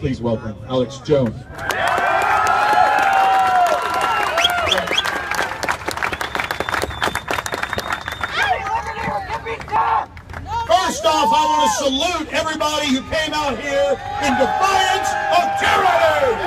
please welcome Alex Jones. First off, I want to salute everybody who came out here in defiance of tyranny.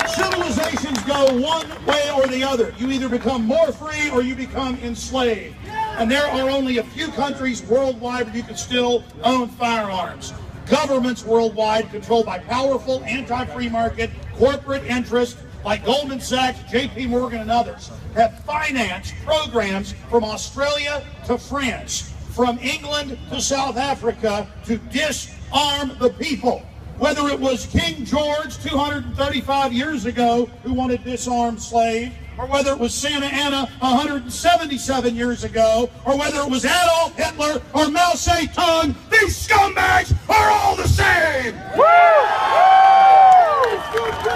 Civilizations go one way or the other. You either become more free or you become enslaved. And there are only a few countries worldwide where you can still own firearms. Governments worldwide controlled by powerful anti-free market corporate interests like Goldman Sachs, JP Morgan, and others, have financed programs from Australia to France, from England to South Africa, to disarm the people. Whether it was King George 235 years ago who wanted to disarm slaves, or whether it was Santa Anna 177 years ago, or whether it was Adolf Hitler or Mao Zedong, these scumbags are all the same!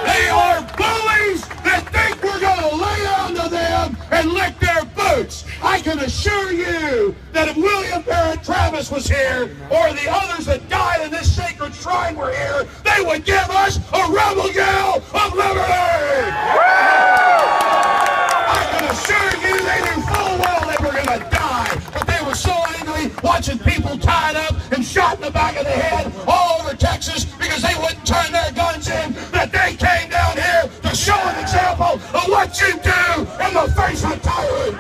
They are bullies that think we're going to lay onto them and lick their boots. I can assure you that if William Barrett Travis was here, or the others that died in this sacred shrine were here, they would give us a rebel yell of liberty! I can assure you they knew full well they were going to die, but they were so angry watching people tied up and shot in the back of the head all over Texas because they wouldn't turn their guns in that they came down here to show an example of what you do in the face of tyrants.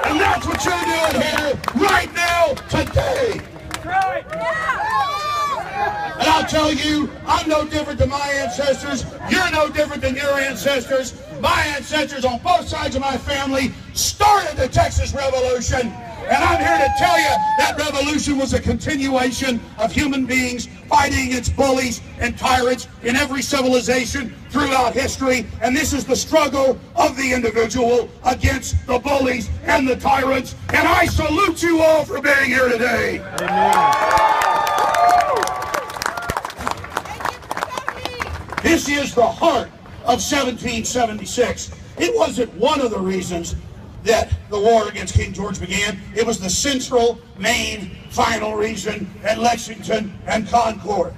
And that's what you're doing here right now, today. And I'll tell you, I'm no different than my ancestors. You're no different than your ancestors. My ancestors on both sides of my family started the Texas Revolution. And I'm here to tell you that revolution was a continuation of human beings fighting against bullies and tyrants in every civilization throughout history. And this is the struggle of the individual against the bullies and the tyrants. And I salute you all for being here today. This is the heart of 1776. It wasn't one of the reasons that the war against King George began. It was the central, main, final reason at Lexington and Concord.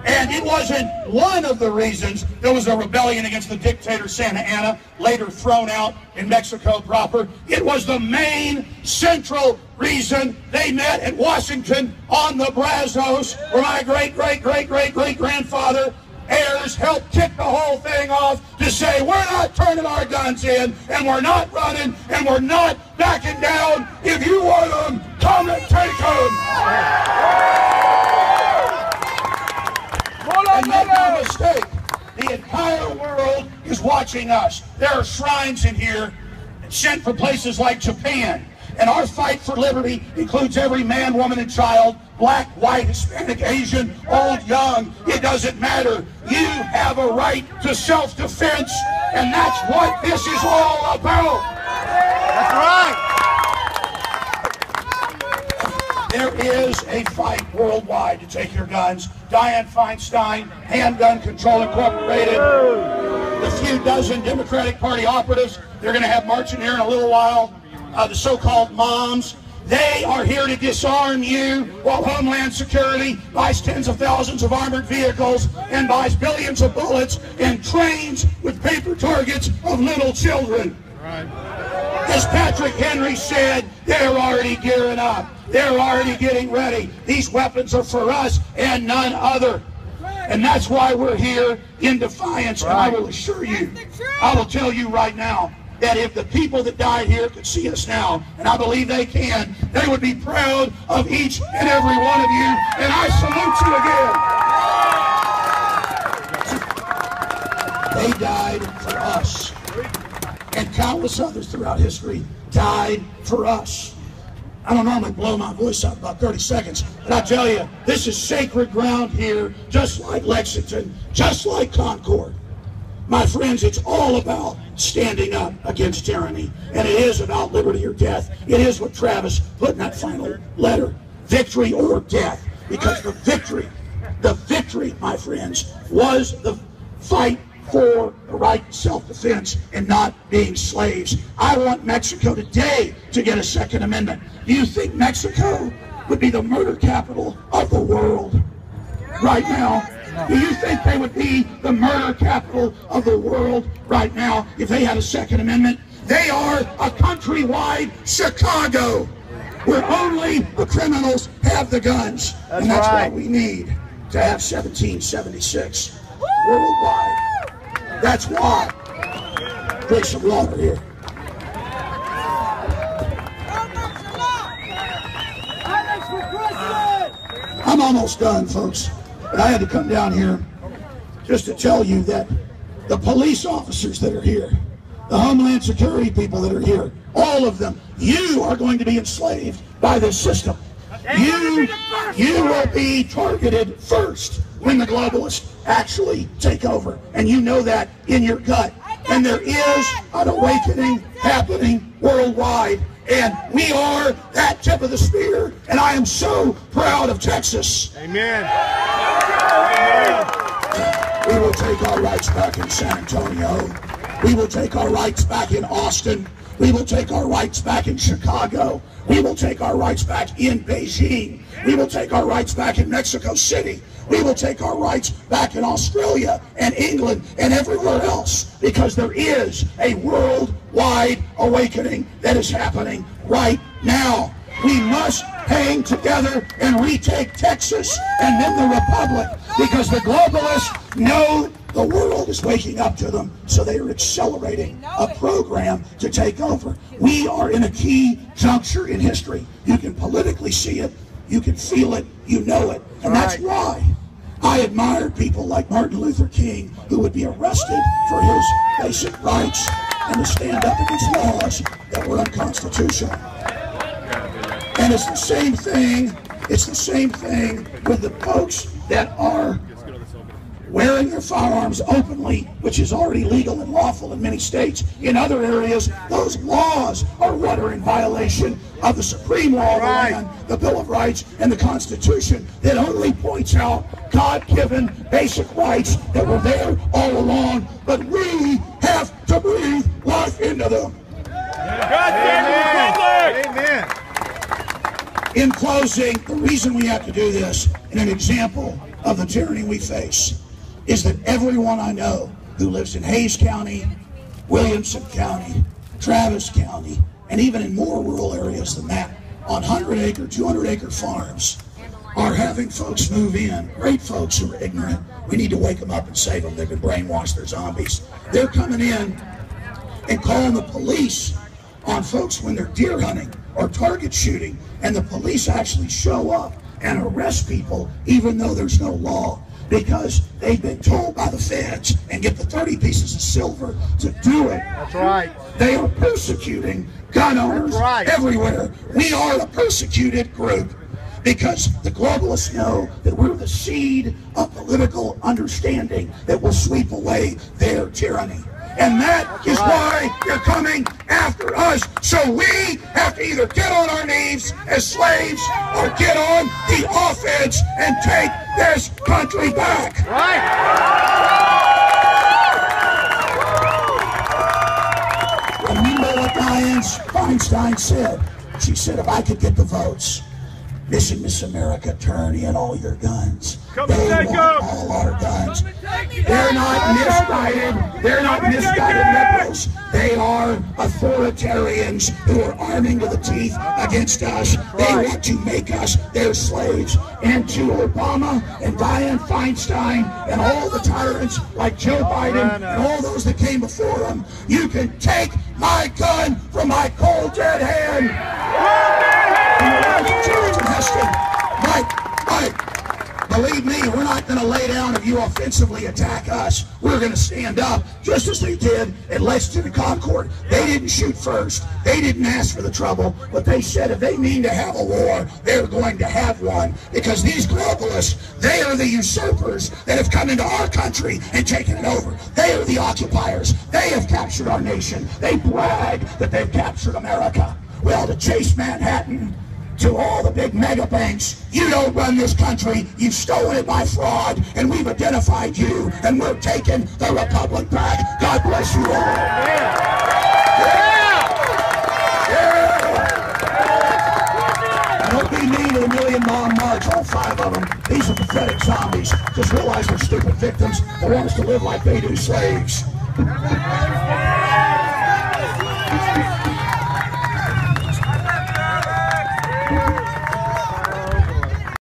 And it wasn't one of the reasons there was a rebellion against the dictator Santa Anna, later thrown out in Mexico proper. It was the main, central reason they met at Washington on the Brazos, where my great-great-great-great-great-grandfather Ayers helped kick the whole thing off to say, we're not turning our guns in, and we're not running, and we're not backing down. If you want them, come and take them. And make no mistake, the entire world is watching us. There are shrines in here sent from places like Japan. And our fight for liberty includes every man, woman, and child, black, white, Hispanic, Asian, old, young. It doesn't matter. You have a right to self-defense, and that's what this is all about. That's right. There is a fight worldwide to take your guns. Dianne Feinstein, Handgun Control Incorporated, the few dozen Democratic Party operatives, they're going to have marching here in a little while. The so-called moms, they are here to disarm you while Homeland Security buys tens of thousands of armored vehicles and buys billions of bullets and trains with paper targets of little children. Right. As Patrick Henry said, they're already gearing up. They're already getting ready. These weapons are for us and none other. And that's why we're here in defiance. Right. And I will assure you, I will tell you right now, that if the people that died here could see us now, and I believe they can, they would be proud of each and every one of you, and I salute you again. They died for us, and countless others throughout history died for us. I don't normally blow my voice out about 30 seconds, but I tell you, this is sacred ground here, just like Lexington, just like Concord. My friends, it's all about standing up against tyranny, and it is about liberty or death. It is what Travis put in that final letter, victory or death, because the victory, my friends, was the fight for the right to self-defense and not being slaves. I want Mexico today to get a Second Amendment. Do you think Mexico would be the murder capital of the world right now? Do you think they would be the murder capital of the world right now if they had a Second Amendment? They are a countrywide Chicago where only the criminals have the guns. And that's right. What we need to have 1776 worldwide. That's why. Drink some water here. I'm almost done, folks. But I had to come down here just to tell you that the police officers that are here, the Homeland Security people that are here, all of them, you are going to be enslaved by this system. You will be targeted first when the globalists actually take over. And you know that in your gut. And there is an awakening happening worldwide. And we are that tip of the spear. And I am so proud of Texas. Amen. We will take our rights back in San Antonio. We will take our rights back in Austin. We will take our rights back in Chicago. We will take our rights back in Beijing. We will take our rights back in Mexico City. We will take our rights back in Australia and England and everywhere else, because there is a worldwide awakening that is happening right now. We must hang together and retake Texas and then the Republic, because the globalists know the world is waking up to them, so they are accelerating a program to take over. We are in a key juncture in history. You can politically see it, you can feel it, you know it, and that's why I admire people like Martin Luther King, who would be arrested for his basic rights and to stand up against laws that were unconstitutional. And it's the same thing. It's the same thing with the folks that are wearing their firearms openly, which is already legal and lawful in many states. In other areas, those laws are what are in violation of the supreme law of the land, the Bill of Rights, and the Constitution, that only points out God-given basic rights that were there all along, but we have to breathe life into them. Amen. In closing, the reason we have to do this, and an example of the tyranny we face, is that everyone I know who lives in Hayes County, Williamson County, Travis County, and even in more rural areas than that, on 100-acre, 200-acre farms, are having folks move in, great folks who are ignorant. We need to wake them up and save them. They've been brainwashed, they're zombies. They're coming in and calling the police on folks when they're deer hunting or target shooting, and the police actually show up and arrest people even though there's no law, because they've been told by the feds and get the 30 pieces of silver to do it. That's right. They are persecuting gun owners everywhere. We are a persecuted group because the globalists know that we're the seed of political understanding that will sweep away their tyranny. And that is why you're coming after us. So we have to either get on our knees as slaves or get on the offense and take this country back. Remember what Dianne Feinstein said. She said, if I could get the votes, Miss America, turn in all your guns. They want all our guns. They're not misguided. They're not misguided liberals. They are authoritarians who are arming to the teeth against us. They want to make us their slaves. And to Obama and Dianne Feinstein and all the tyrants like Joe Biden and all those that came before them, you can take my gun from my cold dead hand. Mike, believe me, we're not going to lay down if you offensively attack us. We're going to stand up, just as they did at Lexington and Concord. They didn't shoot first. They didn't ask for the trouble, but they said if they mean to have a war, they're going to have one, because these globalists, they are the usurpers that have come into our country and taken it over. They are the occupiers. They have captured our nation. They brag that they've captured America. Well, to Chase Manhattan, to all the big mega banks, you don't run this country. You've stolen it by fraud, and we've identified you, and we're taking the republic back. God bless you all. Yeah. Don't be mean to the church, all 5 of them. These are pathetic zombies. Just realize they're stupid victims that want us to live like they do slaves.